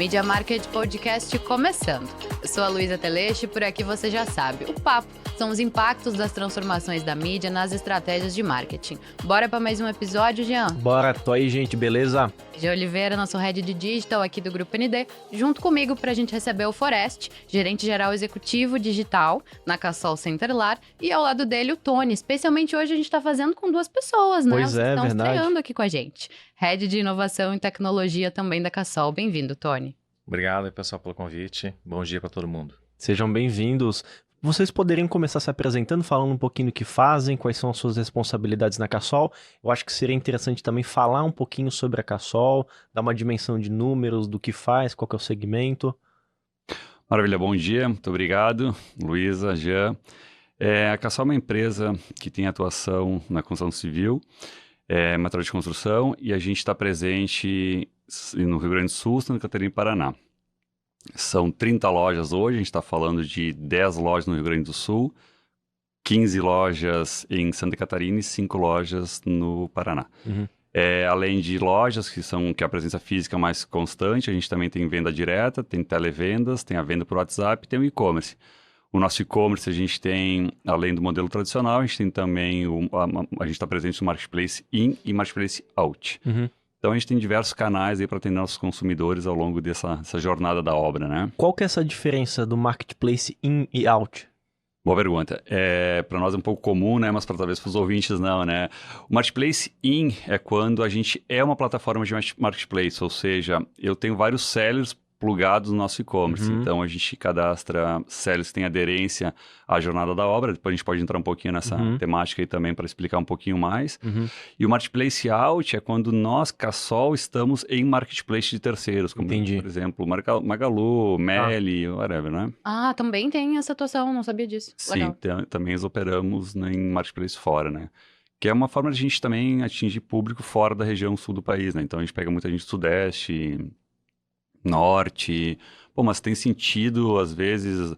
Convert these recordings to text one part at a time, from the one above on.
Media Market Podcast começando. Eu sou a Luísa Teleste e por aqui você já sabe, o papo são os impactos das transformações da mídia nas estratégias de marketing. Bora para mais um episódio, Jean? Bora, tô aí, gente, beleza? Jean Oliveira, nosso head de digital aqui do Grupo ND, junto comigo para a gente receber o Forest, gerente geral executivo digital na Cassol Centerlar, e ao lado dele o Tony. Especialmente hoje a gente está fazendo com duas pessoas, né? Pois Vocês é, estão verdade. estreando aqui com a gente. Head de inovação e tecnologia também da Cassol. Bem-vindo, Tony. Obrigado, pessoal, pelo convite. Bom dia para todo mundo. Sejam bem-vindos. Vocês poderiam começar se apresentando, falando um pouquinho do que fazem, quais são as suas responsabilidades na Cassol. Eu acho que seria interessante também falar um pouquinho sobre a Cassol, dar uma dimensão de números, do que faz, qual que é o segmento. Maravilha, bom dia, muito obrigado, Luísa, Jean. A Cassol é uma empresa que tem atuação na construção civil, material de construção, e a gente está presente no Rio Grande do Sul, Santa Catarina e Paraná. São 30 lojas hoje, a gente está falando de 10 lojas no Rio Grande do Sul, 15 lojas em Santa Catarina e 5 lojas no Paraná. Uhum. Além de lojas que a presença física é mais constante, a gente também tem venda direta, tem televendas, tem a venda por WhatsApp, tem o e-commerce. O nosso e-commerce a gente tem, além do modelo tradicional, a gente tem também, a gente está presente no Marketplace In e Marketplace Out. Uhum. Então a gente tem diversos canais aí para atender nossos consumidores ao longo dessa jornada da obra, né? Qual que é essa diferença do Marketplace In e Out? Boa pergunta. Para nós é um pouco comum, né? Mas talvez para os ouvintes não, né? O Marketplace In é quando a gente é uma plataforma de Marketplace, ou seja, eu tenho vários sellers plugados no nosso e-commerce. Uhum. Então a gente cadastra sellers que têm aderência à jornada da obra. Depois a gente pode entrar um pouquinho nessa temática aí também para explicar um pouquinho mais. Uhum. E o Marketplace Out é quando nós, Cassol, estamos em Marketplace de terceiros, como Entendi. por exemplo Magalu, Meli, whatever, né? Ah, também tem essa atuação, não sabia disso. Sim, Legal. também operamos em Marketplace fora, né? Que é uma forma de a gente também atingir público fora da região sul do país, né? Então a gente pega muita gente do sudeste, norte. Pô, mas tem sentido, às vezes,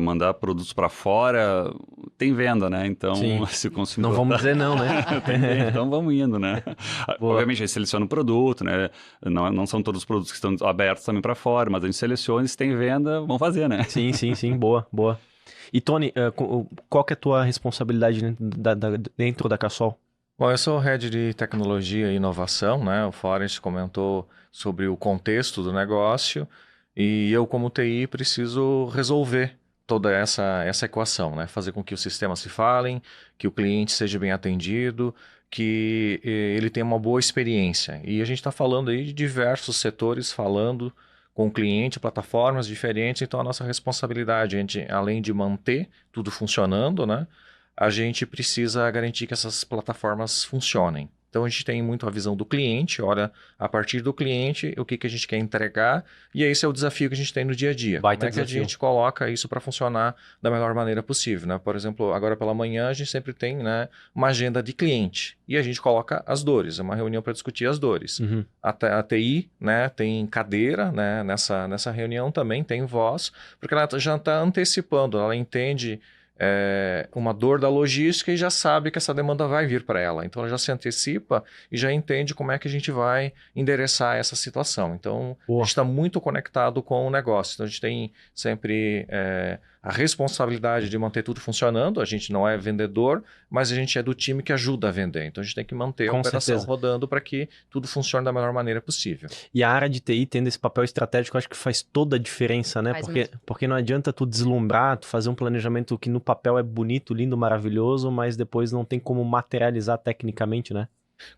mandar produtos para fora, tem venda, né? Então, Sim. se o consumidor... Não vamos dizer não, né? Então vamos indo, né? Boa. Obviamente, a gente seleciona o produto, né? Não são todos os produtos que estão abertos também para fora, mas a gente seleciona e se tem venda, vamos fazer, né? Sim, boa. E Tony, qual que é a tua responsabilidade dentro da Cassol? Bom, eu sou o head de tecnologia e inovação, né? O Forest comentou sobre o contexto do negócio e eu, como TI, preciso resolver toda essa equação, né? Fazer com que os sistemas se falem, que o cliente seja bem atendido, que ele tenha uma boa experiência. E a gente está falando aí de diversos setores falando com o cliente, plataformas diferentes, então a nossa responsabilidade, a gente, além de manter tudo funcionando, né? A gente precisa garantir que essas plataformas funcionem. Então, a gente tem muito a visão do cliente, olha, a partir do cliente, o que a gente quer entregar, e esse é o desafio que a gente tem no dia a dia. Baita Como é que desafio. a gente coloca isso para funcionar da melhor maneira possível, né? Por exemplo, agora pela manhã, a gente sempre tem, né, uma agenda de cliente, e a gente coloca as dores, é uma reunião para discutir as dores. Uhum. A TI, né, tem cadeira, né, nessa reunião também tem voz, porque ela já está antecipando, ela entende uma dor da logística e já sabe que essa demanda vai vir para ela. Então, ela já se antecipa e já entende como é que a gente vai endereçar essa situação. Então, Boa. a gente está muito conectado com o negócio. Então, a gente tem sempre a responsabilidade de manter tudo funcionando. A gente não é vendedor, mas a gente é do time que ajuda a vender. Então, a gente tem que manter a Com operação certeza. rodando para que tudo funcione da melhor maneira possível. E a área de TI tendo esse papel estratégico, eu acho que faz toda a diferença, né? Faz mesmo. Porque não adianta tu deslumbrar, tu fazer um planejamento que no papel é bonito, lindo, maravilhoso, mas depois não tem como materializar tecnicamente, né?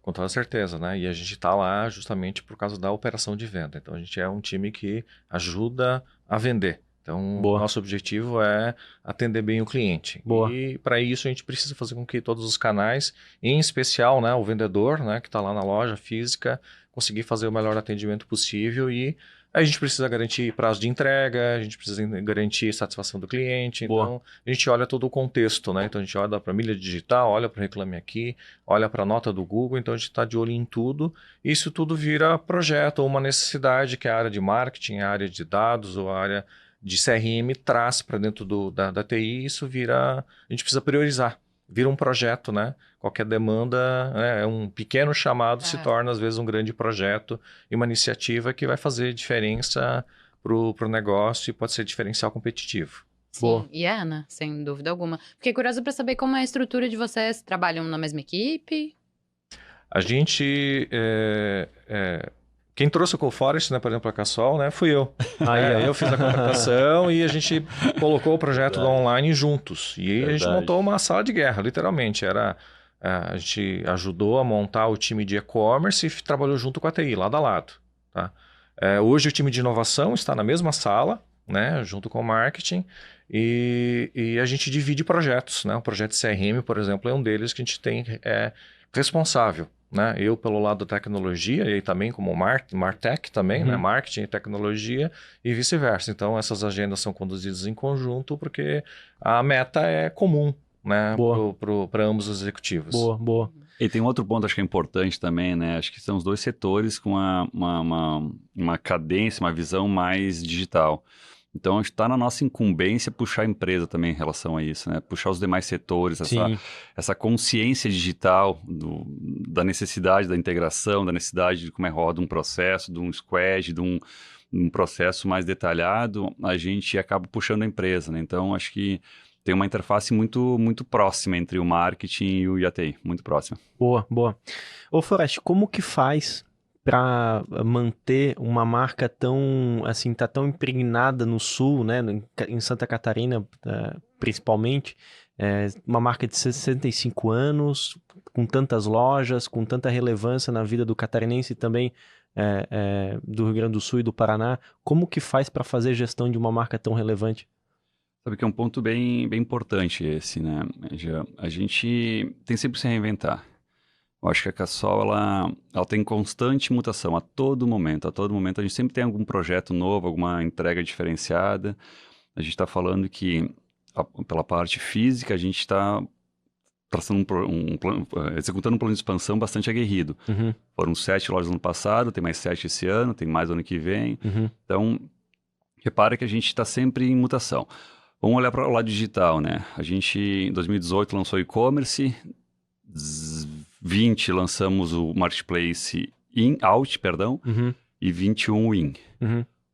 Com toda certeza, né? E a gente está lá justamente por causa da operação de venda. Então, a gente é um time que ajuda a vender. Então, Boa. nosso objetivo é atender bem o cliente. Boa. E para isso a gente precisa fazer com que todos os canais, em especial, né, o vendedor, né, que está lá na loja física, conseguir fazer o melhor atendimento possível e a gente precisa garantir prazo de entrega, a gente precisa garantir satisfação do cliente. Boa. Então, a gente olha todo o contexto, né? Então, a gente olha para a milha digital, olha para o Reclame Aqui, olha para a nota do Google. Então, a gente está de olho em tudo. E isso tudo vira projeto ou uma necessidade que a área de marketing, a área de dados ou a área de CRM traz para dentro da TI. Isso vira... A gente precisa priorizar. vira um projeto, né? Qualquer demanda, né, um pequeno chamado se torna, às vezes, um grande projeto e uma iniciativa que vai fazer diferença para o negócio e pode ser diferencial competitivo. Sim, Boa. e é, né? Sem dúvida alguma. Fiquei curiosa para saber como é a estrutura de vocês. Trabalham na mesma equipe? A gente... quem trouxe o CoForest, né, por exemplo, a Cassol, né, fui eu. Aí, ó. Eu fiz a contratação e a gente colocou o projeto do online juntos. E aí a gente Verdade. montou uma sala de guerra, literalmente. A gente ajudou a montar o time de e-commerce e trabalhou junto com a TI, lado a lado. Tá? Hoje o time de inovação está na mesma sala, né, junto com o marketing, e a gente divide projetos. Né? O projeto CRM, por exemplo, é um deles que a gente tem responsável. Né? Eu pelo lado da tecnologia e também como Martech também, né? Marketing e tecnologia e vice-versa. Então essas agendas são conduzidas em conjunto porque a meta é comum, né? Para ambos os executivos. Boa. E tem um outro ponto, acho que é importante também, né? Acho que são os dois setores com uma cadência, uma visão mais digital. Então, está na nossa incumbência puxar a empresa também em relação a isso, né? Puxar os demais setores, essa consciência digital da necessidade da integração, da necessidade de como é roda um processo, de um squad, de um processo mais detalhado, a gente acaba puxando a empresa, né? Então, acho que tem uma interface muito, muito próxima entre o marketing e o IATI, muito próxima. Boa. Ô, Forest, como que faz para manter uma marca tão, assim, tá tão impregnada no Sul, né, em Santa Catarina, principalmente, uma marca de 65 anos, com tantas lojas, com tanta relevância na vida do catarinense e também do Rio Grande do Sul e do Paraná, como que faz para fazer gestão de uma marca tão relevante? Sabe que é um ponto bem, bem importante esse, né? A gente tem sempre que se reinventar. Eu acho que a Cassol, ela tem constante mutação a todo momento. A todo momento a gente sempre tem algum projeto novo, alguma entrega diferenciada. A gente está falando que, pela parte física, a gente está traçando executando um plano de expansão bastante aguerrido. Foram 7 lojas no ano passado, tem mais 7 esse ano, tem mais ano que vem. Então, repara que a gente está sempre em mutação. Vamos olhar para o lado digital, né? A gente, em 2018, lançou e-commerce, 20 lançamos o marketplace out, e 21 o in.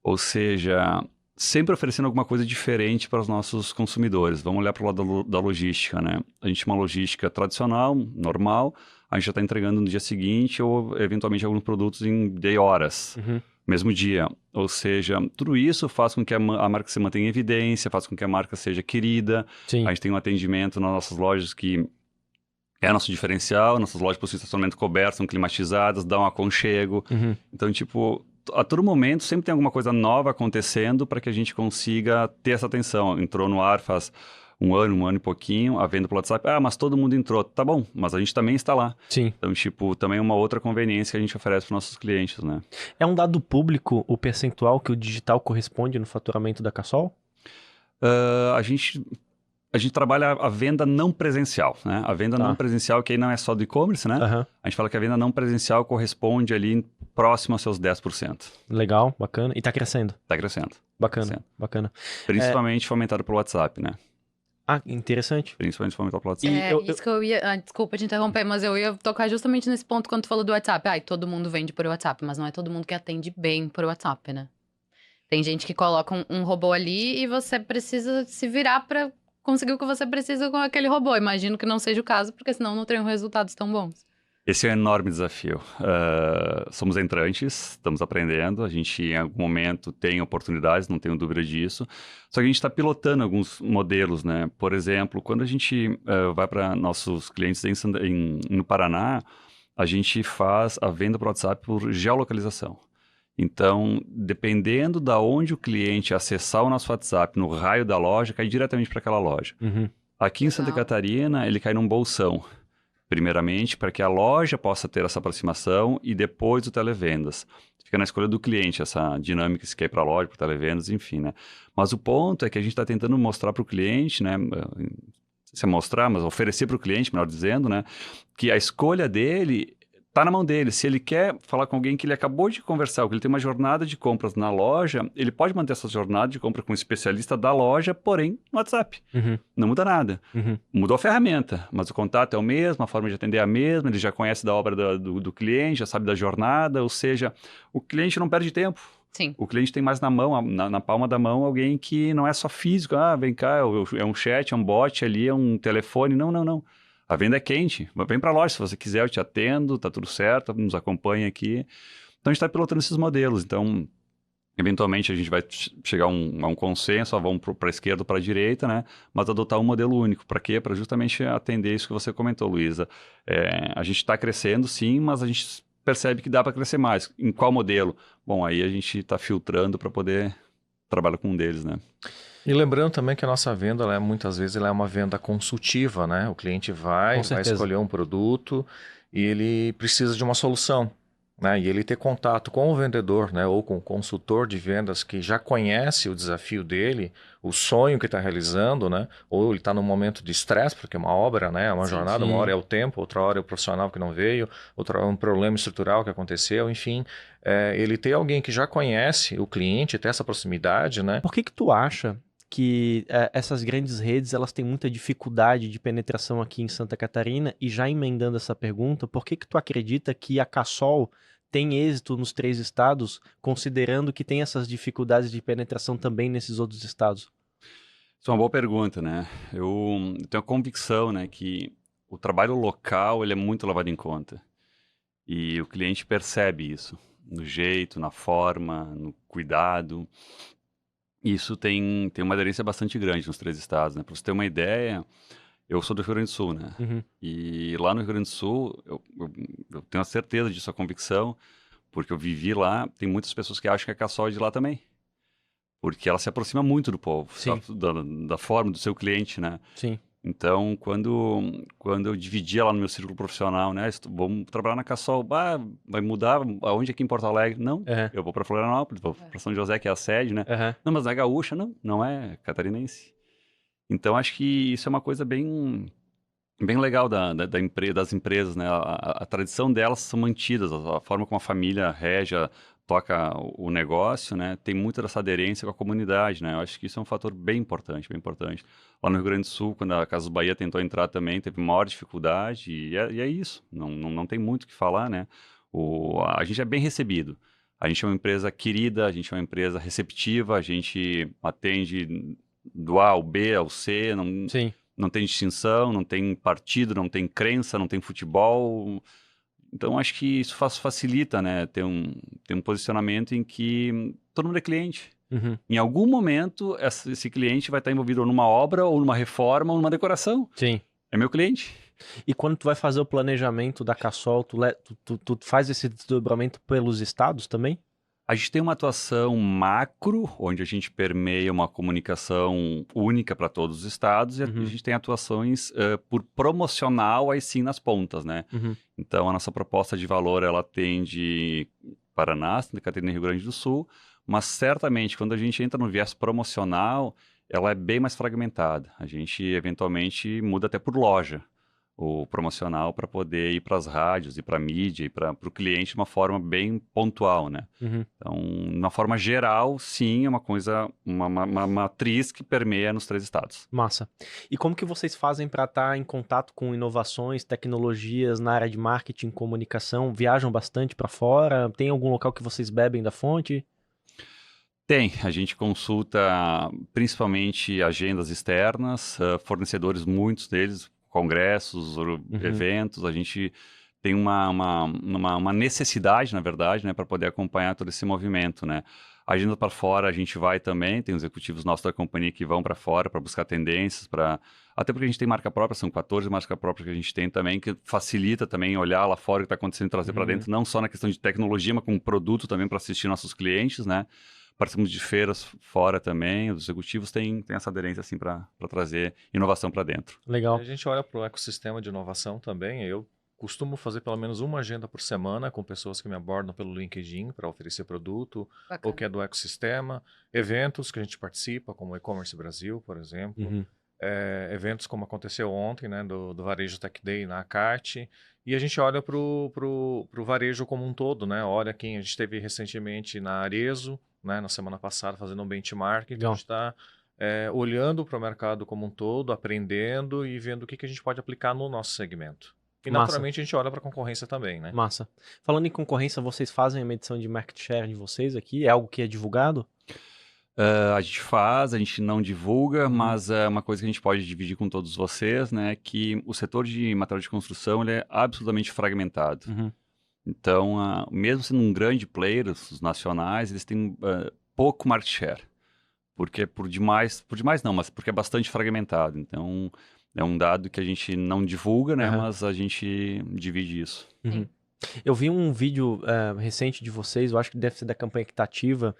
Ou seja, sempre oferecendo alguma coisa diferente para os nossos consumidores. Vamos olhar para o lado da logística, né? A gente tem uma logística tradicional, normal, a gente já está entregando no dia seguinte ou, eventualmente, alguns produtos em horas. Mesmo dia. Ou seja, tudo isso faz com que a marca se mantenha em evidência, faz com que a marca seja querida. Sim. A gente tem um atendimento nas nossas lojas que é nosso diferencial, nossas lojas possuem estacionamento coberto, são climatizadas, dão um aconchego. Então, tipo, a todo momento sempre tem alguma coisa nova acontecendo para que a gente consiga ter essa atenção. Entrou no ar faz um ano e pouquinho, a venda pelo WhatsApp. Mas todo mundo entrou. Tá bom, mas a gente também está lá. Sim. Então, tipo, também é uma outra conveniência que a gente oferece para os nossos clientes, né? É um dado público o percentual que o digital corresponde no faturamento da Cassol? A gente trabalha a venda não presencial, né? A venda não presencial, que aí não é só do e-commerce, né? A gente fala que a venda não presencial corresponde ali próximo aos seus 10%. Legal, bacana. E tá crescendo? Tá crescendo. Bacana. Principalmente fomentado pelo WhatsApp, né? Interessante. Principalmente fomentado pelo WhatsApp. Isso que eu ia... desculpa te interromper, mas eu ia tocar justamente nesse ponto quando tu falou do WhatsApp. Todo mundo vende por WhatsApp, mas não é todo mundo que atende bem por WhatsApp, né? Tem gente que coloca um robô ali e você precisa se virar pra conseguir o que você precisa com aquele robô. Imagino que não seja o caso, porque senão não teriam resultados tão bons. Esse é um enorme desafio. Somos entrantes, estamos aprendendo, a gente em algum momento tem oportunidades, não tenho dúvida disso. Só que a gente está pilotando alguns modelos, né? Por exemplo, quando a gente vai para nossos clientes no Paraná, a gente faz a venda por WhatsApp por geolocalização. Então, dependendo da onde o cliente acessar o nosso WhatsApp no raio da loja, cai diretamente para aquela loja. Aqui em Santa Catarina, ele cai num bolsão. Primeiramente, para que a loja possa ter essa aproximação e depois o televendas. Fica na escolha do cliente, essa dinâmica, se quer ir para a loja, para o televendas, enfim, né? Mas o ponto é que a gente está tentando mostrar para o cliente, né? Não sei se é mostrar, mas oferecer para o cliente, melhor dizendo, né? Que a escolha dele tá na mão dele. Se ele quer falar com alguém que ele acabou de conversar, ou que ele tem uma jornada de compras na loja, ele pode manter essa jornada de compra com um especialista da loja, porém no WhatsApp. Uhum. Não muda nada. Uhum. Mudou a ferramenta, mas o contato é o mesmo, a forma de atender é a mesma, ele já conhece da obra do cliente, já sabe da jornada, ou seja, o cliente não perde tempo. Sim. O cliente tem mais na mão, na palma da mão, alguém que não é só físico. Vem cá, é um chat, é um bot ali, é um telefone. Não, não, não. A venda é quente. Vem para a loja, se você quiser, eu te atendo, tá tudo certo, nos acompanha aqui. Então, a gente está pilotando esses modelos. Então, eventualmente, a gente vai chegar a um consenso, vamos para a esquerda ou para a direita, né? Mas adotar um modelo único. Para quê? Para justamente atender isso que você comentou, Luísa. A gente está crescendo, sim, mas a gente percebe que dá para crescer mais. Em qual modelo? Bom, aí a gente está filtrando para poder trabalhar com um deles, né? E lembrando também que a nossa venda, muitas vezes, ela é uma venda consultiva, né? O cliente vai escolher um produto e ele precisa de uma solução, né? E ele ter contato com o vendedor, né? Ou com o consultor de vendas que já conhece o desafio dele, o sonho que está realizando, né? Ou ele está num momento de estresse, porque é uma obra, né? É uma jornada, uma hora é o tempo, outra hora é o profissional que não veio, outra hora é um problema estrutural que aconteceu, enfim. Ele ter alguém que já conhece o cliente, ter essa proximidade, né? Por que tu acha que essas grandes redes elas têm muita dificuldade de penetração aqui em Santa Catarina? E já emendando essa pergunta, por que tu acredita que a Cassol tem êxito nos 3 estados, considerando que tem essas dificuldades de penetração também nesses outros estados? Isso é uma boa pergunta, né? Eu tenho a convicção, né, que o trabalho local ele é muito levado em conta. E o cliente percebe isso, no jeito, na forma, no cuidado. Isso tem uma aderência bastante grande nos 3 estados, né? Para você ter uma ideia, eu sou do Rio Grande do Sul, né? Uhum. E lá no Rio Grande do Sul, eu tenho a certeza disso, a convicção, porque eu vivi lá, tem muitas pessoas que acham que a Cassol é de lá também. Porque ela se aproxima muito do povo, Sim. da forma do seu cliente, né? Sim. Então, quando eu dividia lá no meu círculo profissional, né? Vamos trabalhar na Cassol, vai mudar aonde aqui em Porto Alegre? Não, eu vou para Florianópolis, vou para São José, que é a sede, né? Não, mas na Gaúcha, não é catarinense. Então, acho que isso é uma coisa bem legal das empresas, né? A tradição delas são mantidas, a forma como a família rege, toca o negócio, né? Tem muita dessa aderência com a comunidade, né? Eu acho que isso é um fator bem importante, bem importante. Lá no Rio Grande do Sul, quando a Casas Bahia tentou entrar também, teve maior dificuldade e é isso. Não tem muito o que falar, né? A gente é bem recebido. A gente é uma empresa querida, a gente é uma empresa receptiva, a gente atende do A ao B ao C, Sim. Não tem distinção, não tem partido, não tem crença, não tem futebol. Então, acho que isso facilita, né? Ter um posicionamento em que todo mundo é cliente. Uhum. Em algum momento, esse cliente vai estar envolvido ou numa obra, ou numa reforma, ou numa decoração. Sim. É meu cliente. E quando tu vai fazer o planejamento da Cassol, tu faz esse desdobramento pelos estados também? A gente tem uma atuação macro, onde a gente permeia uma comunicação única para todos os estados, e a gente tem atuações por promocional, aí sim, nas pontas, né? Então, a nossa proposta de valor, ela atende Paraná, Santa Catarina e Rio Grande do Sul, mas certamente, quando a gente entra no viés promocional, ela é bem mais fragmentada. A gente, eventualmente, muda até por loja o promocional para poder ir para as rádios, ir para a mídia, e para o cliente de uma forma bem pontual, né? Então, de uma forma geral, sim, é uma coisa, uma matriz que permeia nos 3 estados. Massa. E como que vocês fazem para estar em contato com inovações, tecnologias na área de marketing, comunicação? Viajam bastante para fora? Tem algum local que vocês bebem da fonte? Tem, a gente consulta principalmente agendas externas, fornecedores, muitos deles, congressos, eventos, a gente tem uma necessidade, na verdade, né, para poder acompanhar todo esse movimento, né. A agenda para fora a gente vai também, tem os executivos nossos da companhia que vão para fora para buscar tendências, até porque a gente tem marca própria, são 14 marcas próprias que a gente tem também, que facilita também olhar lá fora o que está acontecendo e trazer para dentro, não só na questão de tecnologia, mas com produto também para assistir nossos clientes, né. Participamos de feiras fora também, os executivos têm essa aderência assim para trazer inovação para dentro. Legal. A gente olha para o ecossistema de inovação também. Eu costumo fazer pelo menos uma agenda por semana com pessoas que me abordam pelo LinkedIn para oferecer produto, ou que é do ecossistema, eventos que a gente participa, como o E-Commerce Brasil, por exemplo, eventos como aconteceu ontem, né, do Varejo Tech Day na ACAT. E a gente olha para o varejo como um todo, né? Olha quem a gente teve recentemente na Arezzo, né? Na semana passada, fazendo um benchmark. Então, Legal. a gente está olhando para o mercado como um todo, aprendendo e vendo o que a gente pode aplicar no nosso segmento. E, Massa. naturalmente, a gente olha para a concorrência também, né? Massa. Falando em concorrência, vocês fazem a medição de market share de vocês aqui? É algo que é divulgado? A gente faz, a gente não divulga, mas é uma coisa que a gente pode dividir com todos vocês, né? Que o setor de material de construção ele é absolutamente fragmentado. Uhum. Então, mesmo sendo um grande player, os nacionais, eles têm pouco market share. Porque por demais não, mas porque é bastante fragmentado. Então, é um dado que a gente não divulga, né? Aham. Mas a gente divide isso. Uhum. Eu vi um vídeo recente de vocês, eu acho que deve ser da campanha Equitativa,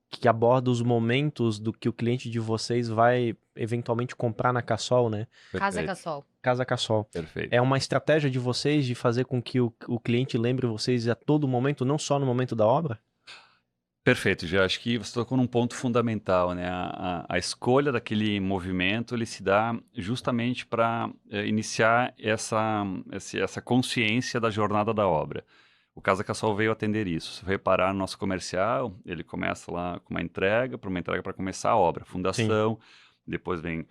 que aborda os momentos do que o cliente de vocês vai eventualmente comprar na Cassol, né? Casa Perfeito. Cassol. Casa Cassol. Perfeito. É uma estratégia de vocês de fazer com que o cliente lembre vocês a todo momento, não só no momento da obra? Perfeito, já acho que você tocou num ponto fundamental, né? A escolha daquele movimento, ele se dá justamente para iniciar essa consciência da jornada da obra. O Casa Cassol veio atender isso. Se você reparar no nosso comercial, ele começa lá com uma entrega para começar a obra. Fundação, depois vem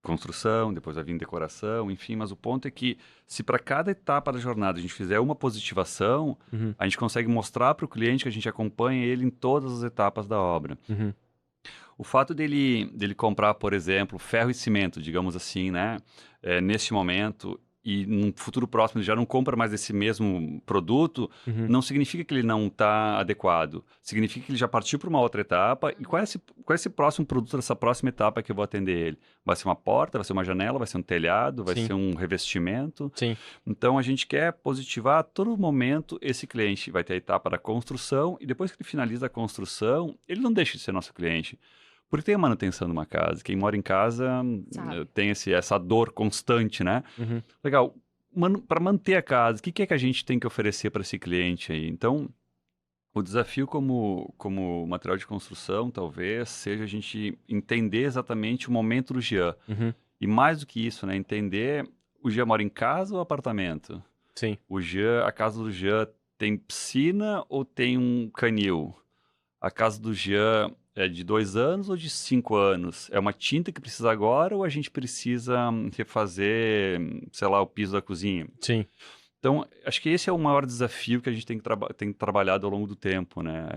construção, depois vai vir decoração, enfim, mas o ponto é que se para cada etapa da jornada a gente fizer uma positivação, Uhum. a gente consegue mostrar para o cliente que a gente acompanha ele em todas as etapas da obra. Uhum. O fato dele comprar, por exemplo, ferro e cimento, digamos assim, né, neste momento, e num futuro próximo ele já não compra mais esse mesmo produto, Uhum. não significa que ele não está adequado. Significa que ele já partiu para uma outra etapa. E qual é esse próximo produto dessa próxima etapa que eu vou atender ele? Vai ser uma porta, vai ser uma janela, vai ser um telhado, vai Sim. ser um revestimento. Sim. Então, a gente quer positivar a todo momento esse cliente. Vai ter a etapa da construção e depois que ele finaliza a construção, ele não deixa de ser nosso cliente. Porque tem a manutenção de uma casa. Quem mora em casa Sabe. tem essa dor constante, né? Uhum. Legal. Para manter a casa, o que é que a gente tem que oferecer para esse cliente aí? Então, o desafio como material de construção, talvez, seja a gente entender exatamente o momento do Jean. Uhum. E mais do que isso, né? Entender, o Jean mora em casa ou apartamento? Sim. A casa do Jean tem piscina ou tem um canil? A casa do Jean é de 2 anos ou de 5 anos? É uma tinta que precisa agora ou a gente precisa refazer, sei lá, o piso da cozinha? Sim. Então, acho que esse é o maior desafio que a gente tem trabalhado ao longo do tempo, né?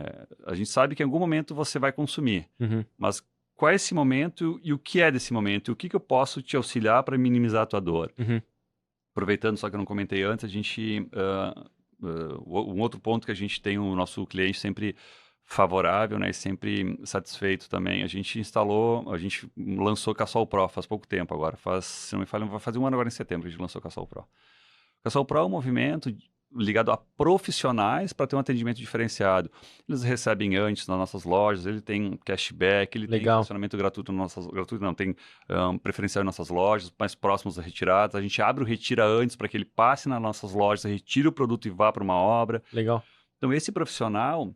A gente sabe que em algum momento você vai consumir, Uhum. mas qual é esse momento e o que é desse momento? E o que eu posso te auxiliar para minimizar a tua dor? Uhum. Aproveitando, só que eu não comentei antes, a gente... um outro ponto que a gente tem o nosso cliente sempre favorável, né, e sempre satisfeito também. A gente lançou Cassol Pro faz pouco tempo agora, se não me falha, vai fazer um ano agora em setembro que a gente lançou Cassol Pro. Cassol Pro é um movimento ligado a profissionais para ter um atendimento diferenciado. Eles recebem antes nas nossas lojas, ele tem cashback, ele tem Legal. estacionamento gratuito tem preferencial em nossas lojas, mais próximos da retirada. A gente abre o retira antes para que ele passe nas nossas lojas, retire o produto e vá para uma obra. Legal. Então, esse profissional,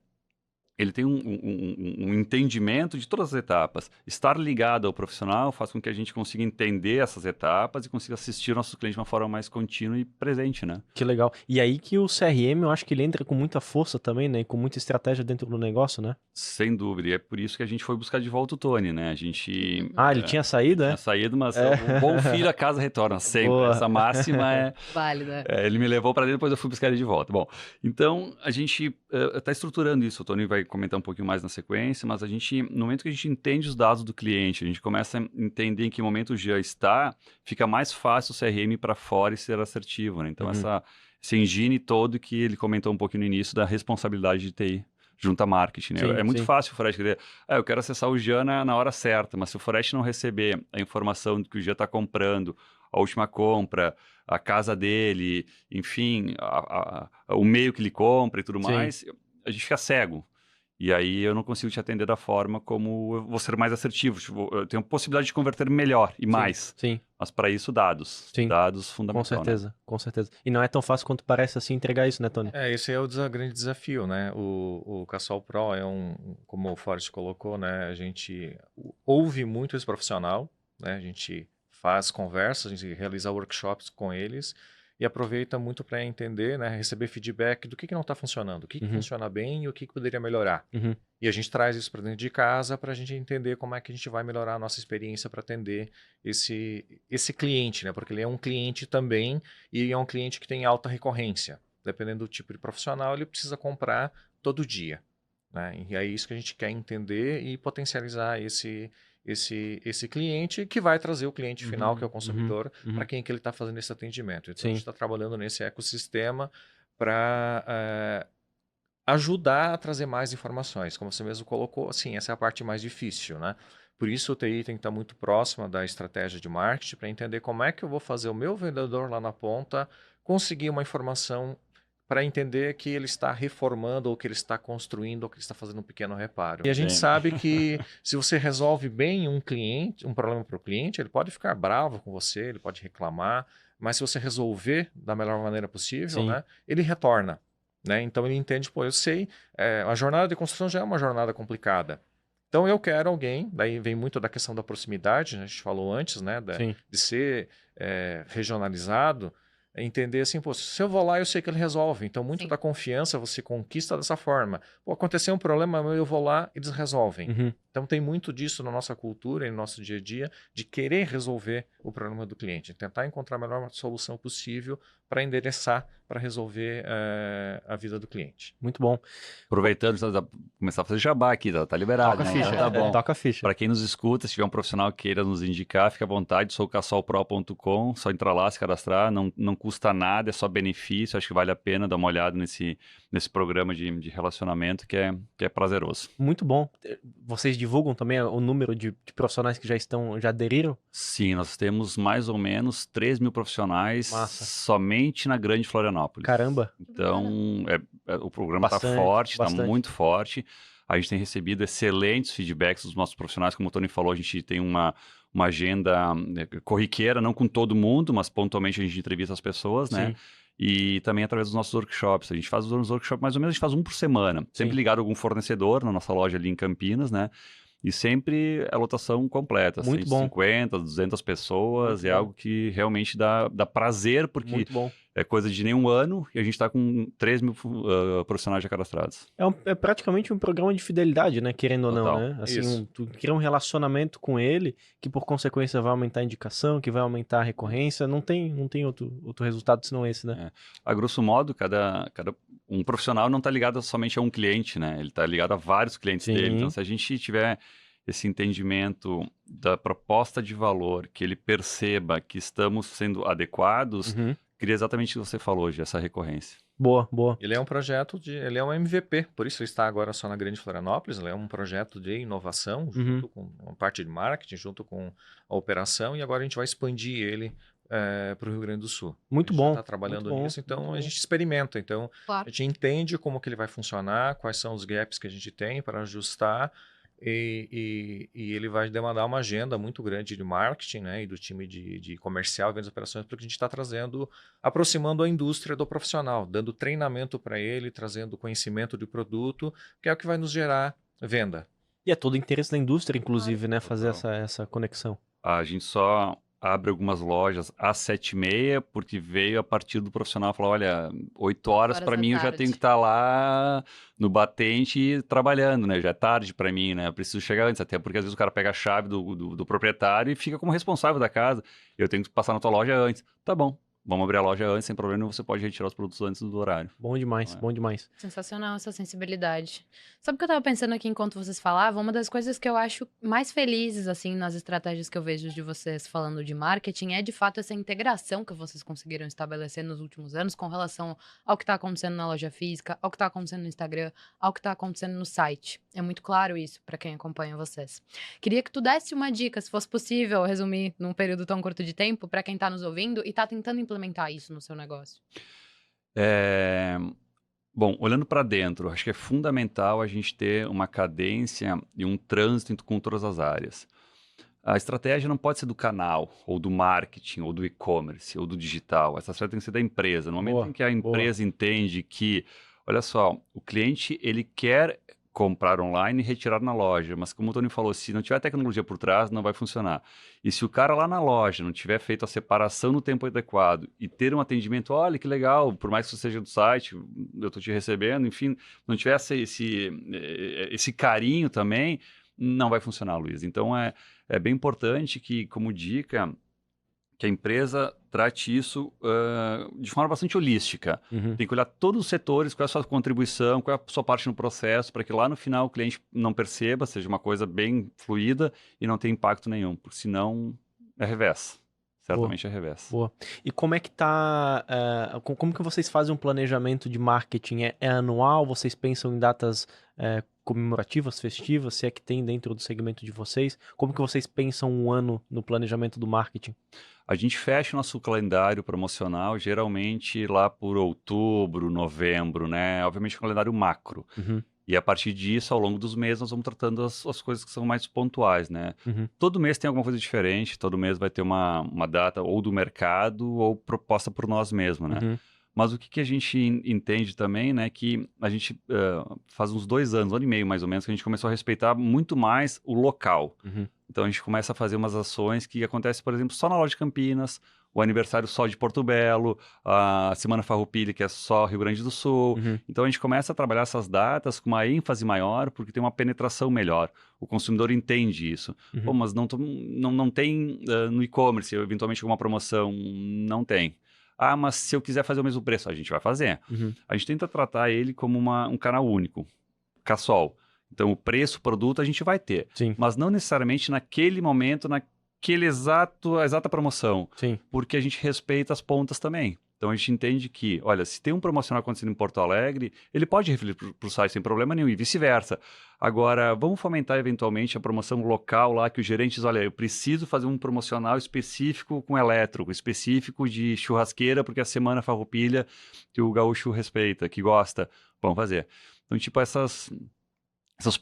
ele tem um entendimento de todas as etapas. Estar ligado ao profissional faz com que a gente consiga entender essas etapas e consiga assistir nossos clientes de uma forma mais contínua e presente, né? Que legal. E aí que o CRM, eu acho que ele entra com muita força também, né? E com muita estratégia dentro do negócio, né? Sem dúvida. E é por isso que a gente foi buscar de volta o Tony, né? A gente... Ah, ele tinha saído, tinha é? saído, mas o bom filho a casa retorna sempre. Boa. Essa máxima é... Válida. Ele me levou para dentro, depois eu fui buscar ele de volta. Bom, então a gente está estruturando isso. O Tony vai comentar um pouquinho mais na sequência, mas no momento que a gente entende os dados do cliente, a gente começa a entender em que momento o já está, fica mais fácil o CRM para fora e ser assertivo, né? Então esse engine todo que ele comentou um pouquinho no início da responsabilidade de TI. Junto a marketing, né? Sim, É muito sim. fácil o Forest querer, eu quero acessar o Jean na hora certa, mas se o Forest não receber a informação de que o Jean está comprando, a última compra, a casa dele, enfim, o meio que ele compra e tudo Sim. mais, a gente fica cego. E aí eu não consigo te atender da forma como eu vou ser mais assertivo. Tipo, eu tenho a possibilidade de converter melhor e mais. Sim, Mas para isso, dados. Sim. Dados com fundamental. certeza, com certeza. E não é tão fácil quanto parece assim entregar isso, né, Tony? Esse é o grande desafio, né? O Cassol Pro é como o Forrest colocou, né? A gente ouve muito esse profissional, né? A gente faz conversas, a gente realiza workshops com eles e aproveita muito para entender, né, receber feedback do que não está funcionando, o que funciona bem e o que poderia melhorar. E a gente traz isso para dentro de casa para a gente entender como é que a gente vai melhorar a nossa experiência para atender esse cliente, né? Porque ele é um cliente também e é um cliente que tem alta recorrência. Dependendo do tipo de profissional, ele precisa comprar todo dia, né? E é isso que a gente quer entender e potencializar esse cliente que vai trazer o cliente final, que é o consumidor, para quem que ele está fazendo esse atendimento. Então, a gente está trabalhando nesse ecossistema para ajudar a trazer mais informações. Como você mesmo colocou, assim, essa é a parte mais difícil, né? Por isso, o TI tem que estar muito próxima da estratégia de marketing para entender como é que eu vou fazer o meu vendedor lá na ponta conseguir uma informação para entender que ele está reformando ou que ele está construindo ou que ele está fazendo um pequeno reparo. E a gente sabe que se você resolve bem um problema para o cliente, ele pode ficar bravo com você, ele pode reclamar, mas se você resolver da melhor maneira possível, né, ele retorna. Né? Então ele entende, pô, eu sei, a jornada de construção já é uma jornada complicada. Então eu quero alguém, daí vem muito da questão da proximidade, né? A gente falou antes, né, de ser regionalizado, entender assim, pô, se eu vou lá eu sei que ele resolve, então muito da confiança você conquista dessa forma. Pô, aconteceu um problema, eu vou lá, eles resolvem. Então tem muito disso na nossa cultura e no nosso dia a dia, de querer resolver o problema do cliente, tentar encontrar a melhor solução possível para endereçar, para resolver a vida do cliente. Muito bom. Aproveitando, começar a fazer jabá aqui, tá liberado. Toca a né? ficha, Tá bom. Toca a ficha. Para quem nos escuta, se tiver um profissional que queira nos indicar, fica à vontade, sou cassolpro.com, só entrar lá, se cadastrar, não custa nada, é só benefício, acho que vale a pena dar uma olhada nesse programa de relacionamento que é prazeroso. Muito bom. Vocês divulgam também o número de profissionais que já aderiram? Sim, nós temos mais ou menos 3 mil profissionais somente na Grande Florianópolis. Caramba! Então, o programa está forte, está muito forte. A gente tem recebido excelentes feedbacks dos nossos profissionais. Como o Tony falou, a gente tem uma agenda corriqueira, não com todo mundo, mas pontualmente a gente entrevista as pessoas, né? E também através dos nossos workshops. A gente faz os workshops, mais ou menos, a gente faz um por semana. Sempre ligado a algum fornecedor na nossa loja ali em Campinas, né? E sempre a lotação completa, muito 150, 200 pessoas, é algo que realmente dá prazer, porque é coisa de nenhum ano e a gente está com 3 mil profissionais já cadastrados. É praticamente um programa de fidelidade, né? Querendo ou não, né? Assim, tu cria um relacionamento com ele que por consequência vai aumentar a indicação, que vai aumentar a recorrência, não tem outro resultado senão esse, né? A grosso modo, um profissional não está ligado somente a um cliente, né? Ele está ligado a vários clientes dele. Então, se a gente tiver esse entendimento da proposta de valor, que ele perceba que estamos sendo adequados, cria exatamente o que você falou hoje, essa recorrência. Boa, boa. Ele é um projeto ele é um MVP, por isso ele está agora só na Grande Florianópolis, ele é um projeto de inovação, junto com uma parte de marketing, junto com a operação, e agora a gente vai expandir ele para o Rio Grande do Sul. Muito bom. A gente está trabalhando nisso, então a gente experimenta, então a gente entende como que ele vai funcionar, quais são os gaps que a gente tem para ajustar, e ele vai demandar uma agenda muito grande de marketing, né, e do time de comercial e vendas e operações, porque a gente está aproximando a indústria do profissional, dando treinamento para ele, trazendo conhecimento de produto, que é o que vai nos gerar venda. E é todo o interesse da indústria, inclusive, né, fazer essa conexão. A gente só abre algumas lojas às 7h30, porque veio a partir do profissional falar, olha, 8 horas para mim eu já tenho que estar lá no batente trabalhando, né? Já é tarde para mim, né? Eu preciso chegar antes, até porque às vezes o cara pega a chave do proprietário e fica como responsável da casa. Eu tenho que passar na tua loja antes. Tá bom. Vamos abrir a loja antes, sem problema, você pode retirar os produtos antes do horário. Bom demais, bom demais. Sensacional essa sensibilidade. Sabe o que eu tava pensando aqui enquanto vocês falavam? Uma das coisas que eu acho mais felizes, assim, nas estratégias que eu vejo de vocês falando de marketing é, de fato, essa integração que vocês conseguiram estabelecer nos últimos anos com relação ao que tá acontecendo na loja física, ao que tá acontecendo no Instagram, ao que tá acontecendo no site. É muito claro isso para quem acompanha vocês. Queria que tu desse uma dica, se fosse possível, resumir num período tão curto de tempo, para quem tá nos ouvindo e tá tentando implementar isso no seu negócio. Bom, olhando para dentro, acho que é fundamental a gente ter uma cadência e um trânsito com todas as áreas. A estratégia não pode ser do canal, ou do marketing, ou do e-commerce, ou do digital. Essa estratégia tem que ser da empresa. No momento em que a empresa entende que, olha só, o cliente ele quer comprar online e retirar na loja. Mas como o Tony falou, se não tiver tecnologia por trás, não vai funcionar. E se o cara lá na loja não tiver feito a separação no tempo adequado e ter um atendimento, olha que legal, por mais que você seja do site, eu estou te recebendo, enfim, não tiver esse carinho também, não vai funcionar, Luiz. Então é bem importante que, como dica, que a empresa trate isso de forma bastante holística. Uhum. Tem que olhar todos os setores, qual é a sua contribuição, qual é a sua parte no processo, para que lá no final o cliente não perceba, seja uma coisa bem fluida e não tenha impacto nenhum, porque senão é revés. Certamente é revés. Boa. E como é que tá, como que vocês fazem um planejamento de marketing? É anual? Vocês pensam em datas comemorativas, festivas, se é que tem dentro do segmento de vocês? Como que vocês pensam um ano no planejamento do marketing? A gente fecha o nosso calendário promocional geralmente lá por outubro, novembro, né? Obviamente um calendário macro. Uhum, E a partir disso, ao longo dos meses, nós vamos tratando as coisas que são mais pontuais, né? uhum. Todo mês tem alguma coisa diferente, todo mês vai ter uma data ou do mercado ou proposta por nós mesmos, né? Uhum. Mas o que a gente entende também, né, que a gente faz uns 2 anos, 1 ano e meio mais ou menos, que a gente começou a respeitar muito mais o local. Uhum. Então a gente começa a fazer umas ações que acontecem, por exemplo, só na loja de Campinas, o aniversário só de Porto Belo, a Semana Farroupilha, que é só Rio Grande do Sul. Uhum. Então a gente começa a trabalhar essas datas com uma ênfase maior, porque tem uma penetração melhor. O consumidor entende isso. Uhum. Pô, mas não tem no e-commerce, eventualmente alguma promoção, não tem. Ah, mas se eu quiser fazer o mesmo preço, a gente vai fazer. Uhum. A gente tenta tratar ele como um canal único, Cassol. Então, o preço, o produto, a gente vai ter. Sim, Mas não necessariamente naquele momento, naquele a exata promoção. sim. Porque a gente respeita as pontas também. Então, a gente entende que, olha, se tem um promocional acontecendo em Porto Alegre, ele pode refletir para o site sem problema nenhum e vice-versa. Agora, vamos fomentar eventualmente a promoção local lá, que os gerentes, olha, eu preciso fazer um promocional específico com elétrico, específico de churrasqueira, porque a Semana Farroupilha, que o gaúcho respeita, que gosta, vamos fazer. Então, tipo, essas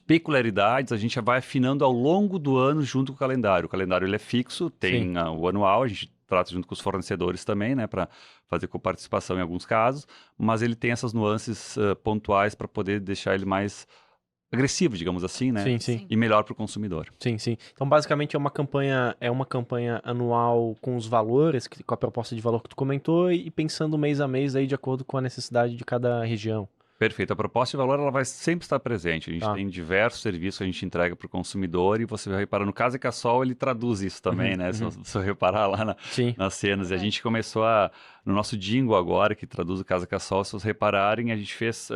peculiaridades a gente vai afinando ao longo do ano junto com o calendário. O calendário ele é fixo, tem o anual, a gente trata junto com os fornecedores também, né, para fazer com participação em alguns casos, mas ele tem essas nuances pontuais para poder deixar ele mais agressivo, digamos assim, né? Sim, sim. E melhor para o consumidor. Sim, sim. Então, basicamente, é uma campanha anual com os valores, com a proposta de valor que tu comentou, e pensando mês a mês aí de acordo com a necessidade de cada região. Perfeito. A proposta de valor ela vai sempre estar presente. A gente Tá. tem diversos serviços que a gente entrega para o consumidor e você vai reparar, no caso é Cassol, ele traduz isso também, né? Se você reparar lá Sim. nas cenas. E a gente começou no nosso jingle agora, que traduz o Casa Cassol, se vocês repararem, a gente fez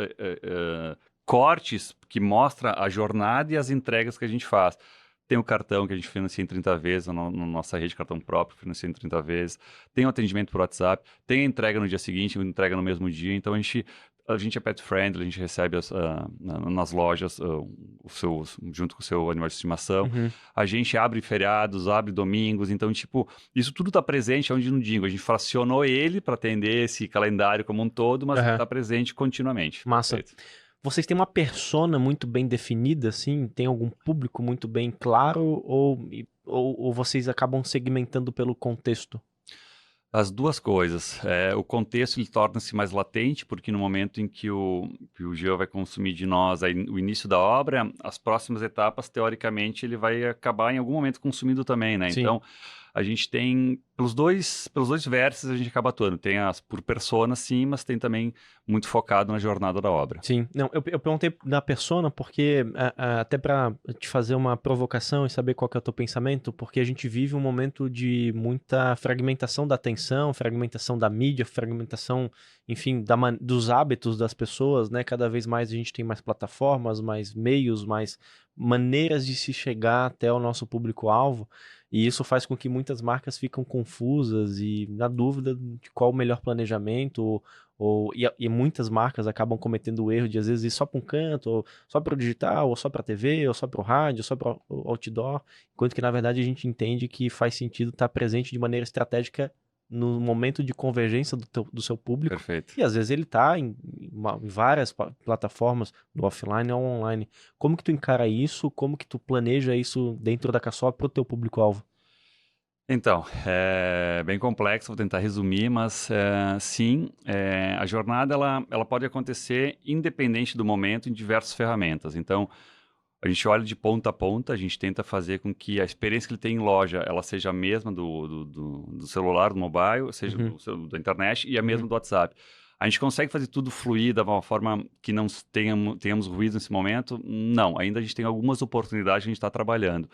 cortes que mostra a jornada e as entregas que a gente faz. Tem o cartão que a gente financia em 30 vezes, na nossa rede cartão próprio, financia em 30 vezes. Tem o atendimento por WhatsApp, tem a entrega no dia seguinte, a entrega no mesmo dia. Então, a gente é pet friendly, a gente recebe nas lojas junto com o seu animal de estimação. Uhum. A gente abre feriados, abre domingos. Então, tipo, isso tudo está presente onde não digo. A gente fracionou ele para atender esse calendário como um todo, mas está presente continuamente. Massa. Perfeito. Vocês têm uma persona muito bem definida, assim? Tem algum público muito bem claro? Ou vocês acabam segmentando pelo contexto? As duas coisas. O contexto ele torna-se mais latente, porque no momento em que o Geo vai consumir de nós o início da obra, as próximas etapas, teoricamente, ele vai acabar em algum momento consumindo também, né? Sim. Então, a gente tem, pelos dois vértices, a gente acaba atuando. Tem as por persona, sim, mas tem também muito focado na jornada da obra. Sim. Não, eu perguntei da persona porque, até para te fazer uma provocação e saber qual que é o teu pensamento, porque a gente vive um momento de muita fragmentação da atenção, fragmentação da mídia, fragmentação, enfim, dos hábitos das pessoas, né? Cada vez mais a gente tem mais plataformas, mais meios, mais maneiras de se chegar até o nosso público-alvo. E isso faz com que muitas marcas ficam confusas e na dúvida de qual o melhor planejamento, e muitas marcas acabam cometendo o erro de às vezes ir só para um canto, ou só para o digital, ou só para a TV, ou só para o rádio, ou só para o outdoor, enquanto que na verdade a gente entende que faz sentido estar presente de maneira estratégica no momento de convergência do seu público. Perfeito. E às vezes ele está em várias plataformas, no offline ou online. Como que tu encara isso? Como que tu planeja isso dentro da Cassol para o teu público-alvo? Então, é bem complexo, vou tentar resumir, mas sim, a jornada ela pode acontecer independente do momento em diversas ferramentas. Então, a gente olha de ponta a ponta, a gente tenta fazer com que a experiência que ele tem em loja, ela seja a mesma do celular, do mobile, seja da internet e a mesma do WhatsApp. A gente consegue fazer tudo fluir da uma forma que não tenhamos ruído nesse momento? Não, ainda a gente tem algumas oportunidades que a gente está trabalhando,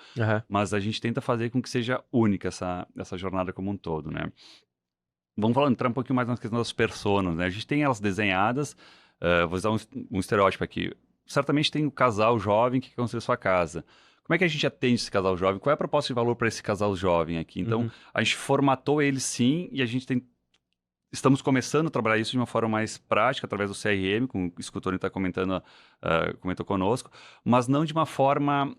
mas a gente tenta fazer com que seja única essa jornada como um todo, né? Vamos entrar um pouquinho mais na questão das personas, né? A gente tem elas desenhadas, vou usar um estereótipo aqui. Certamente tem o casal jovem que quer construir sua casa. Como é que a gente atende esse casal jovem? Qual é a proposta de valor para esse casal jovem aqui? Então, a gente formatou ele sim e a gente estamos começando a trabalhar isso de uma forma mais prática, através do CRM, com isso que o Tony está comentando, comentou conosco, mas não de uma forma,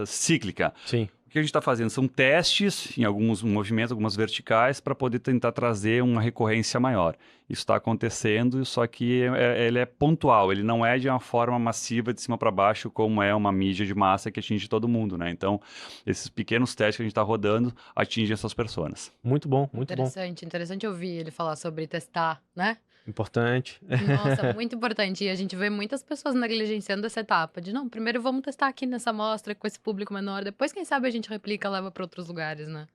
cíclica. Sim. O que a gente está fazendo são testes em alguns movimentos, algumas verticais, para poder tentar trazer uma recorrência maior. Isso está acontecendo, só que ele é pontual, ele não é de uma forma massiva de cima para baixo, como é uma mídia de massa que atinge todo mundo, né? Então, esses pequenos testes que a gente está rodando atingem essas pessoas. Muito bom, muito bom. Interessante ouvir ele falar sobre testar, né? Importante. Nossa, muito importante. E a gente vê muitas pessoas negligenciando essa etapa de, não, primeiro vamos testar aqui nessa amostra com esse público menor, depois quem sabe a gente replica, leva para outros lugares, né?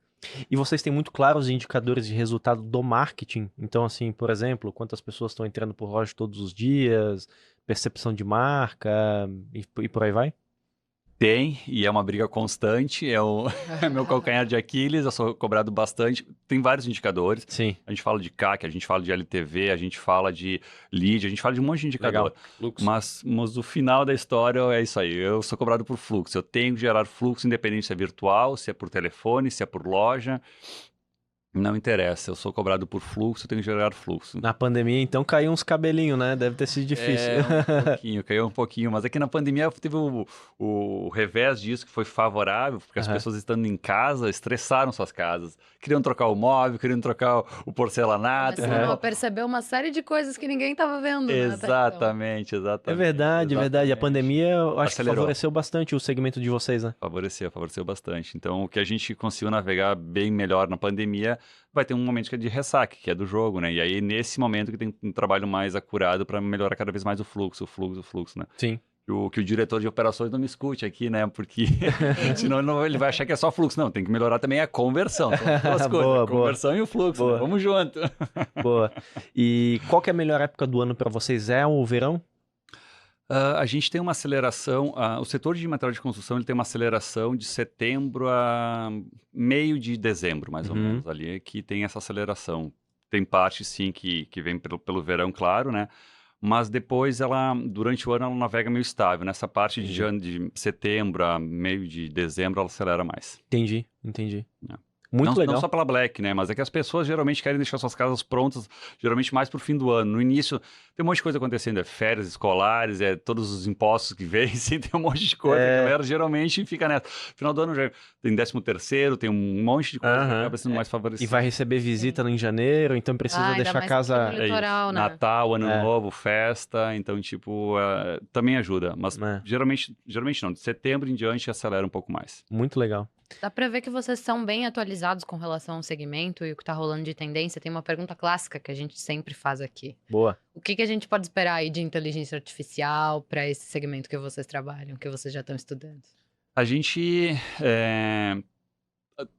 E vocês têm muito claros os indicadores de resultado do marketing? Então, assim, por exemplo, quantas pessoas estão entrando por loja todos os dias, percepção de marca e por aí vai? Tem, e é uma briga constante, é meu calcanhar de Aquiles, eu sou cobrado bastante. Tem vários indicadores. Sim. A gente fala de CAC, a gente fala de LTV, a gente fala de lead, a gente fala de um monte de indicador. Mas o final da história é isso aí, eu sou cobrado por fluxo. Eu tenho que gerar fluxo, independente se é virtual, se é por telefone, se é por loja. Não interessa, eu sou cobrado por fluxo, eu tenho que gerar fluxo. Na pandemia, então, caiu uns cabelinhos, né? Deve ter sido difícil. Caiu um pouquinho, mas aqui na pandemia teve o revés disso, que foi favorável, porque as pessoas estando em casa, estressaram suas casas. Queriam trocar o móvel, queriam trocar o porcelanato. Começaram a perceber uma série de coisas que ninguém estava vendo, né? Exatamente. É verdade. A pandemia, eu acho que favoreceu bastante o segmento de vocês, né? Favoreceu bastante. Então, o que a gente conseguiu navegar bem melhor na pandemia, vai ter um momento que é de ressaque, que é do jogo, né? E aí, nesse momento que tem um trabalho mais acurado para melhorar cada vez mais o fluxo, né? Sim. Que o diretor de operações não me escute aqui, né? Porque senão ele vai achar que é só fluxo. Não, tem que melhorar também a conversão. São duas coisas, a conversão e o fluxo. Né? Vamos junto. Boa. E qual que é a melhor época do ano para vocês? É o verão? A gente tem uma aceleração, o setor de material de construção ele tem uma aceleração de setembro a meio de dezembro, mais ou menos, ali, que tem essa aceleração. Tem parte, sim, que vem pelo verão, claro, né? Mas depois, durante o ano, ela navega meio estável. Nessa parte de setembro a meio de dezembro, ela acelera mais. Entendi. É. Muito legal. Não só pela Black, né? Mas é que as pessoas geralmente querem deixar suas casas prontas, geralmente mais pro fim do ano. No início, tem um monte de coisa acontecendo. É férias escolares, é todos os impostos que vencem, tem um monte de coisa. A galera geralmente fica nessa. Final do ano já tem 13º, tem um monte de coisa que acaba sendo mais favorecida. E vai receber visita em janeiro, então precisa deixar a casa... Litoral, né? Natal, Ano Novo, festa. Então, tipo, também ajuda. Mas geralmente não. De setembro em diante acelera um pouco mais. Muito legal. Dá pra ver que vocês são bem atualizados com relação ao segmento e o que tá rolando de tendência. Tem uma pergunta clássica que a gente sempre faz aqui. Boa. O que a gente pode esperar aí de inteligência artificial para esse segmento que vocês trabalham, que vocês já estão estudando? A gente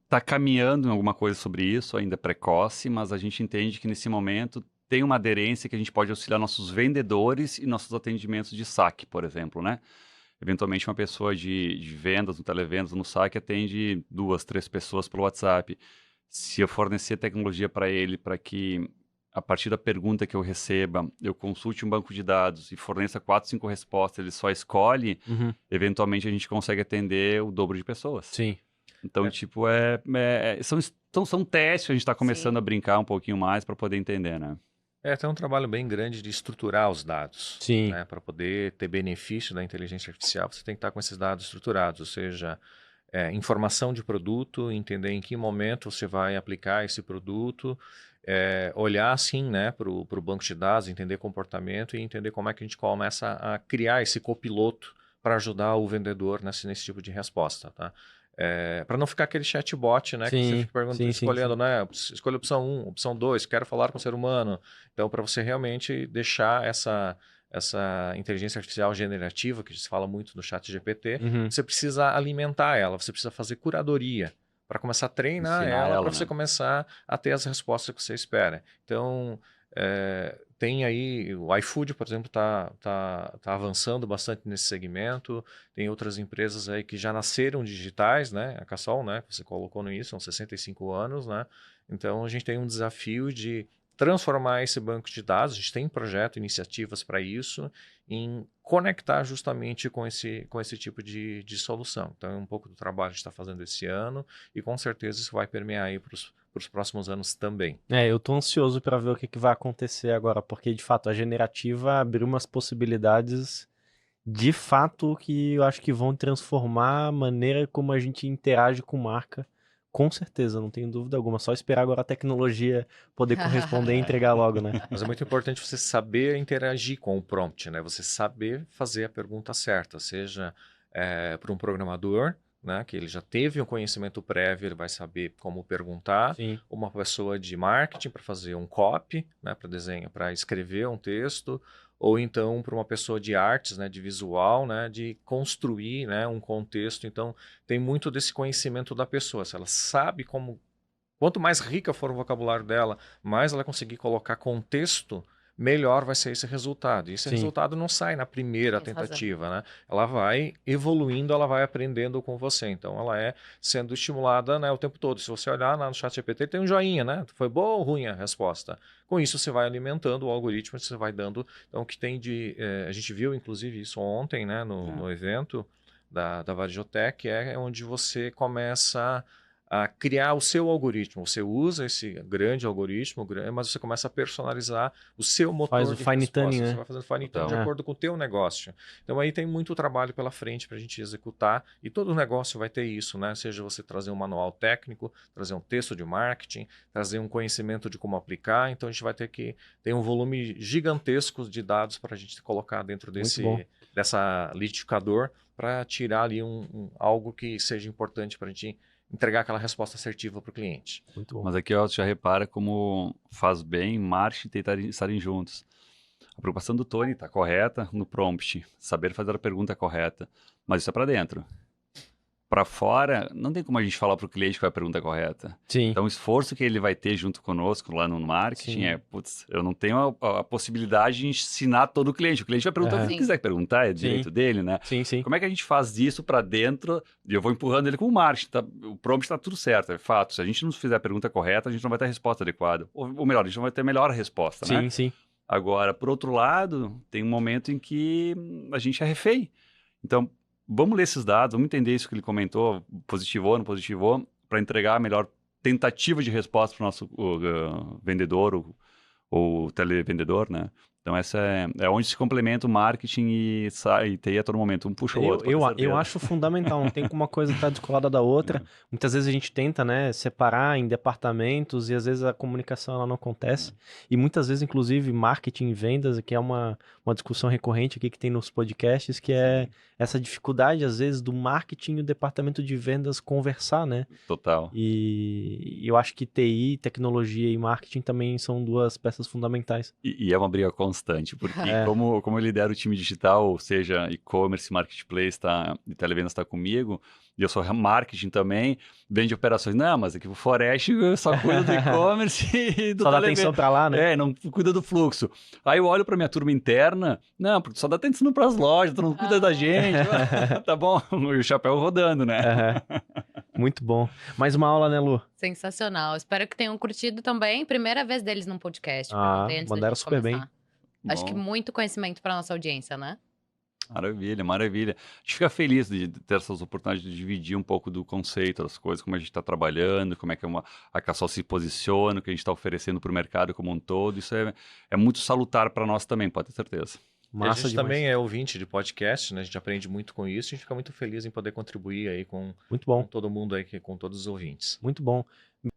tá caminhando em alguma coisa sobre isso, ainda é precoce, mas a gente entende que nesse momento tem uma aderência que a gente pode auxiliar nossos vendedores e nossos atendimentos de saque, por exemplo, né? Eventualmente, uma pessoa de vendas, no televendas, no saque, atende 2, 3 pessoas pelo WhatsApp. Se eu fornecer tecnologia para ele, para que, a partir da pergunta que eu receba, eu consulte um banco de dados e forneça 4, 5 respostas, ele só escolhe, eventualmente a gente consegue atender o dobro de pessoas. Sim. Então, tipo, são testes, a gente está começando a brincar um pouquinho mais para poder entender, né? Tem um trabalho bem grande de estruturar os dados. Sim. Né? Para poder ter benefício da inteligência artificial, você tem que estar com esses dados estruturados, ou seja, informação de produto, entender em que momento você vai aplicar esse produto, olhar assim, né, para o banco de dados, entender comportamento e entender como é que a gente começa a criar esse copiloto para ajudar o vendedor nesse tipo de resposta. Tá? Para não ficar aquele chatbot, né? Que você fica perguntando, escolhendo, né? Escolha opção 1, opção 2, quero falar com o ser humano. Então, para você realmente deixar essa inteligência artificial generativa, que se fala muito no chat GPT, você precisa alimentar ela, você precisa fazer curadoria para começar a treinar ela, para você começar a ter as respostas que você espera. Então, tem aí, o iFood, por exemplo, tá avançando bastante nesse segmento. Tem outras empresas aí que já nasceram digitais, né? A Cassol, né? Você colocou no início, são 65 anos, né? Então, a gente tem um desafio de transformar esse banco de dados, a gente tem projeto, iniciativas para isso, em conectar justamente com esse tipo de solução. Então, é um pouco do trabalho que a gente está fazendo esse ano e com certeza isso vai permear aí para os próximos anos também. Eu tô ansioso para ver o que vai acontecer agora, porque de fato a generativa abriu umas possibilidades de fato que eu acho que vão transformar a maneira como a gente interage com marca. Com certeza, não tenho dúvida alguma. Só esperar agora a tecnologia poder corresponder e entregar logo, né? Mas é muito importante você saber interagir com o prompt, né? Você saber fazer a pergunta certa, seja para um programador, né, que ele já teve um conhecimento prévio, ele vai saber como perguntar. Sim. Uma pessoa de marketing para fazer um copy, né, para desenho, para escrever um texto, ou então para uma pessoa de artes, né, de visual, né, de construir, né, um contexto. Então, tem muito desse conhecimento da pessoa. Se ela sabe como... Quanto mais rica for o vocabulário dela, mais ela conseguir colocar contexto, melhor vai ser esse resultado. E esse resultado não sai na primeira tentativa, né? Ela vai evoluindo, ela vai aprendendo com você. Então, ela é sendo estimulada, né, o tempo todo. Se você olhar no ChatGPT, tem um joinha, né? Foi boa ou ruim a resposta? Com isso, você vai alimentando o algoritmo, você vai dando... Então, o que tem de... a gente viu, inclusive, isso ontem, né, no evento da Varjotec, é onde você começa a criar o seu algoritmo. Você usa esse grande algoritmo, mas você começa a personalizar o seu motor de resposta. Fine tuning, né? Você vai fazendo fine tuning de acordo com o teu negócio. Então aí tem muito trabalho pela frente para a gente executar e todo negócio vai ter isso, né? Seja você trazer um manual técnico, trazer um texto de marketing, trazer um conhecimento de como aplicar. Então a gente vai ter que ter um volume gigantesco de dados para a gente colocar dentro dessa liquidificador para tirar ali algo que seja importante para a gente entregar aquela resposta assertiva para o cliente. Muito bom. Mas aqui ó, você já repara como faz bem marketing e estarem juntos. A preocupação do Tony está correta no prompt, saber fazer a pergunta correta, mas isso é para dentro. Para fora, não tem como a gente falar para o cliente qual é a pergunta correta. Sim. Então, o esforço que ele vai ter junto conosco lá no marketing eu não tenho a possibilidade de ensinar todo o cliente. O cliente vai perguntar o que quiser perguntar, é direito dele, né? Sim. Como é que a gente faz isso para dentro? E eu vou empurrando ele com o marketing. Tá? O prompt está tudo certo, é fato. Se a gente não fizer a pergunta correta, a gente não vai ter a resposta adequada. Ou melhor, a gente não vai ter a melhor resposta, né? Sim. Agora, por outro lado, tem um momento em que a gente é refém. Então, vamos ler esses dados, vamos entender isso que ele comentou, positivou, não positivou, para entregar a melhor tentativa de resposta para o nosso vendedor ou televendedor, né? Então, essa é onde se complementa o marketing e TI a todo momento. Um puxa o outro. Eu acho fundamental, não tem como uma coisa estar descolada da outra. Muitas vezes a gente tenta, né, separar em departamentos e às vezes a comunicação ela não acontece. E muitas vezes, inclusive, marketing e vendas, que é uma discussão recorrente aqui que tem nos podcasts, que é essa dificuldade, às vezes, do marketing e o departamento de vendas conversar, né? Total. E eu acho que TI, tecnologia e marketing também são duas peças fundamentais. E é uma briga constante, porque como eu lidero o time digital, ou seja, e-commerce, marketplace e televendas está comigo, e eu sou marketing também, vende operações. Não, mas aqui o Forest só cuida do e-commerce e do só dá atenção para lá, né? Não cuida do fluxo. Aí eu olho para minha turma interna, não, porque só dá atenção para as lojas, tu não cuida da gente. Tá bom, e o chapéu rodando, né? Muito bom. Mais uma aula, né, Lu? Sensacional. Espero que tenham curtido também. Primeira vez deles num podcast. Mandaram super bem. Acho que muito conhecimento para nossa audiência, né? Maravilha, maravilha. A gente fica feliz de ter essas oportunidades de dividir um pouco do conceito, das coisas, como a gente está trabalhando, como é que a Cassol se posiciona, o que a gente está oferecendo para o mercado como um todo. Isso é muito salutar para nós também, pode ter certeza. A gente também é ouvinte de podcast, né? A gente aprende muito com isso e a gente fica muito feliz em poder contribuir aí com todo mundo aí, com todos os ouvintes. Muito bom.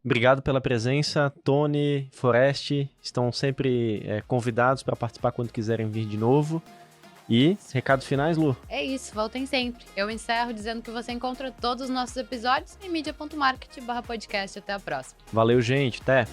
Obrigado pela presença, Tony, Forest, estão sempre convidados para participar quando quiserem vir de novo. E recados finais, Lu? É isso, voltem sempre. Eu encerro dizendo que você encontra todos os nossos episódios em media.market/podcast. Até a próxima. Valeu, gente. Até!